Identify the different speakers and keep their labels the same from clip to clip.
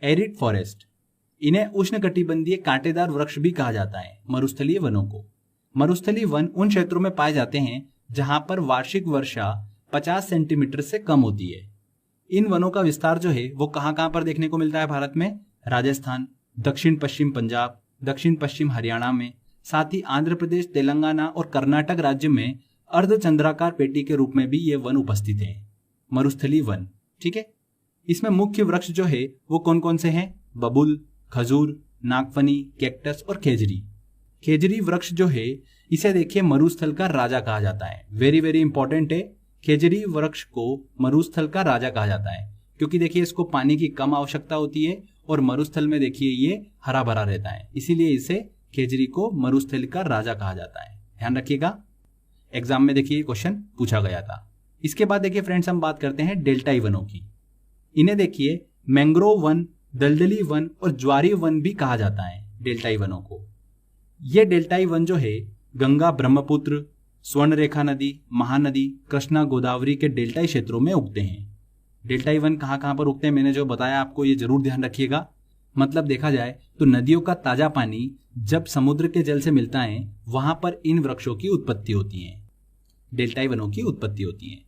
Speaker 1: Arid forest. इन्हें उष्णकटिबंधीय कांटेदार वृक्ष भी कहा जाता है, मरुस्थलीय वनों को। मरुस्थलीय वन उन क्षेत्रों में पाए जाते हैं जहां पर वार्षिक वर्षा 50 सेंटीमीटर से कम होती है। इन वनों का विस्तार जो है वो कहां पर देखने को मिलता है भारत में? राजस्थान, दक्षिण पश्चिम पंजाब, दक्षिण पश्चिम हरियाणा में, साथ ही आंध्र प्रदेश, तेलंगाना और कर्नाटक राज्य में अर्धचंद्राकार पेटी के रूप में भी ये वन उपस्थित है, मरुस्थलीय वन। ठीक है, इसमें मुख्य वृक्ष जो है वो कौन कौन से हैं? बबूल, खजूर, नागफनी, कैक्टस और खेजरी। खेजरी वृक्ष जो है इसे देखिए मरुस्थल का राजा कहा जाता है। वेरी वेरी इंपॉर्टेंट है, खेजरी वृक्ष को मरुस्थल का राजा कहा जाता है क्योंकि देखिए इसको पानी की कम आवश्यकता होती है और मरुस्थल में देखिए ये हरा भरा रहता है, इसीलिए इसे खेजरी को मरुस्थल का राजा कहा जाता है। ध्यान रखिएगा, एग्जाम में देखिए क्वेश्चन पूछा गया था। इसके बाद देखिए फ्रेंड्स हम बात करते हैं डेल्टाई वनों की। इन्हें देखिए मैंग्रोव वन, दलदली वन और ज्वारी वन भी कहा जाता है डेल्टाई वनों को। ये डेल्टाई वन जो है गंगा, ब्रह्मपुत्र, स्वर्णरेखा नदी, महानदी, कृष्णा, गोदावरी के डेल्टाई क्षेत्रों में उगते हैं। डेल्टाई वन कहां पर उगते हैं मैंने जो बताया आपको ये जरूर ध्यान रखिएगा। मतलब देखा जाए तो नदियों का ताजा पानी जब समुद्र के जल से मिलता है वहां पर इन वृक्षों की उत्पत्ति होती है, डेल्टाई वनों की उत्पत्ति होती है।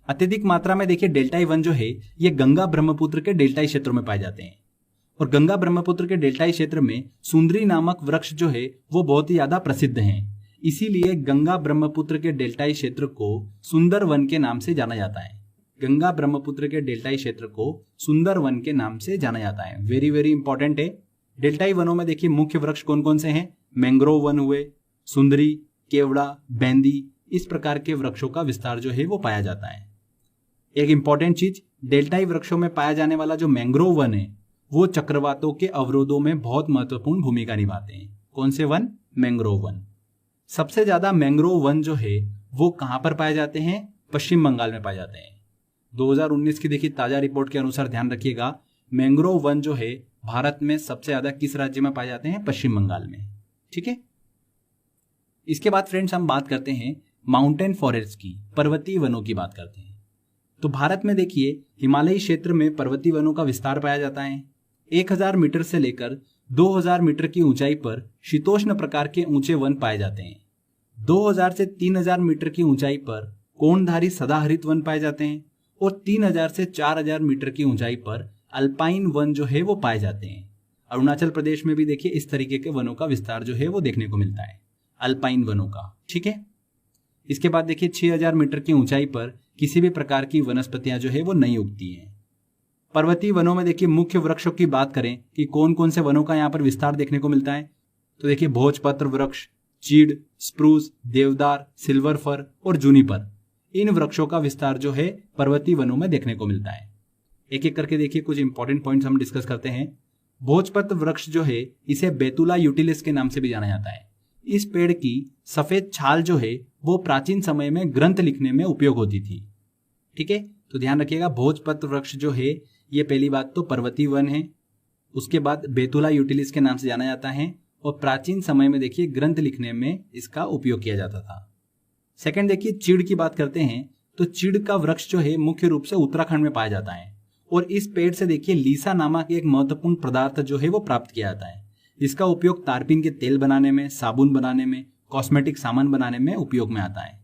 Speaker 1: अत्यधिक मात्रा में देखिए डेल्टाई वन जो है ये गंगा ब्रह्मपुत्र के डेल्टाई क्षेत्रों में पाए जाते हैं और गंगा ब्रह्मपुत्र के डेल्टाई क्षेत्र में सुंदरी नामक वृक्ष जो है वो बहुत ही ज्यादा प्रसिद्ध हैं। इसीलिए गंगा ब्रह्मपुत्र के डेल्टाई क्षेत्र को सुंदर वन के नाम से जाना जाता है। गंगा ब्रह्मपुत्र के डेल्टाई क्षेत्र को सुंदर वन के नाम से जाना जाता है। वेरी वेरी इंपॉर्टेंट है। डेल्टाई वनों में देखिए मुख्य वृक्ष कौन कौन से हैं? मैंग्रोव वन हुए, सुंदरी, केवड़ा, बैंदी, इस प्रकार के वृक्षों का विस्तार जो है वो पाया जाता है। एक इंपॉर्टेंट चीज, डेल्टाई वृक्षों में पाया जाने वाला जो मैंग्रोव वन है वो चक्रवातों के अवरोधों में बहुत महत्वपूर्ण भूमिका निभाते हैं। कौन से वन? Mangrove one. सबसे ज्यादा मैंग्रोव वन जो है वो कहां पर पाए जाते हैं? पश्चिम बंगाल में पाए जाते हैं। 2019 की देखिए ताजा रिपोर्ट के अनुसार ध्यान रखिएगा, मैंग्रोव वन जो है भारत में सबसे ज्यादा किस राज्य में पाए जाते हैं? पश्चिम बंगाल में। ठीक है, इसके बाद फ्रेंड्स हम बात करते हैं माउंटेन फॉरेस्ट की, पर्वतीय वनों की बात करते हैं। तो भारत में देखिए हिमालयी क्षेत्र में पर्वतीय वनों का विस्तार पाया जाता है। 1000 मीटर से लेकर 2000 मीटर की ऊंचाई पर शीतोष्ण प्रकार के ऊंचे वन पाए जाते हैं। 2000 से 3000 मीटर की ऊंचाई पर कोणधारी सदाहरित वन पाए जाते हैं और 3000 से 4000 मीटर की ऊंचाई पर अल्पाइन वन जो है वो पाए जाते हैं। अरुणाचल प्रदेश में भी देखिए इस तरीके के वनों का विस्तार जो है वो देखने को मिलता है, अल्पाइन वनों का। ठीक है, इसके बाद देखिए 6000 मीटर की ऊंचाई पर किसी भी प्रकार की वनस्पतियां जो है वो नहीं उगती हैं। पर्वतीय वनों में देखिए मुख्य वृक्षों की बात करें कि कौन कौन से वनों का यहाँ पर विस्तार देखने को मिलता है, तो देखिए भोजपत्र वृक्ष, चीड़, स्प्रूस, देवदार, सिल्वर फर और जूनिपर, इन वृक्षों का विस्तार जो है पर्वतीय वनों में देखने को मिलता है। एक एक करके देखिए कुछ इंपॉर्टेंट पॉइंट्स हम डिस्कस करते हैं। भोजपत्र वृक्ष जो है इसे बेतुला यूटिलिस के नाम से भी जाना जाता है। इस पेड़ की सफेद छाल जो है वो प्राचीन समय में ग्रंथ लिखने में उपयोग होती थी। ठीक है, तो ध्यान रखिएगा, भोजपत्र वृक्ष जो है ये पहली बात तो पर्वतीय वन है, उसके बाद बेतुला यूटिलिस के नाम से जाना जाता है और प्राचीन समय में देखिए ग्रंथ लिखने में इसका उपयोग किया जाता था। सेकंड देखिए चीड़ की बात करते हैं तो चीड़ का वृक्ष जो है मुख्य रूप से उत्तराखंड में पाया जाता है और इस पेड़ से देखिए लीसा नामक एक महत्वपूर्ण पदार्थ जो है वो प्राप्त किया जाता है, जिसका उपयोग तारपीन के तेल बनाने में, साबुन बनाने में, कॉस्मेटिक सामान बनाने में उपयोग में आता है।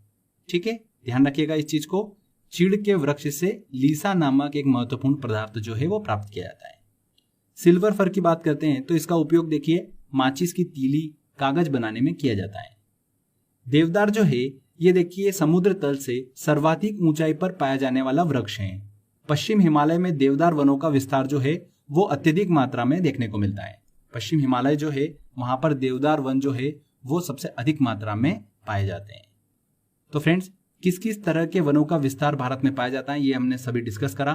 Speaker 1: ठीक है, ध्यान रखिएगा इस चीज को, चीड़ के वृक्ष से लीसा नामक एक महत्वपूर्ण पदार्थ जो है वो प्राप्त किया जाता है। सिल्वर फर की बात करते हैं तो इसका उपयोग देखिए माचिस की तीली, कागज बनाने में किया जाता है। देवदार जो है ये देखिए समुद्र तल से सर्वाधिक ऊंचाई पर पाया जाने वाला वृक्ष है। पश्चिम हिमालय में देवदार वनों का विस्तार जो है वो अत्यधिक मात्रा में देखने को मिलता है। पश्चिम हिमालय जो है वहां पर देवदार वन जो है वो सबसे अधिक मात्रा में पाए जाते हैं। तो फ्रेंड्स किस किस तरह के वनों का विस्तार भारत में पाया जाता है ये हमने सभी डिस्कस करा।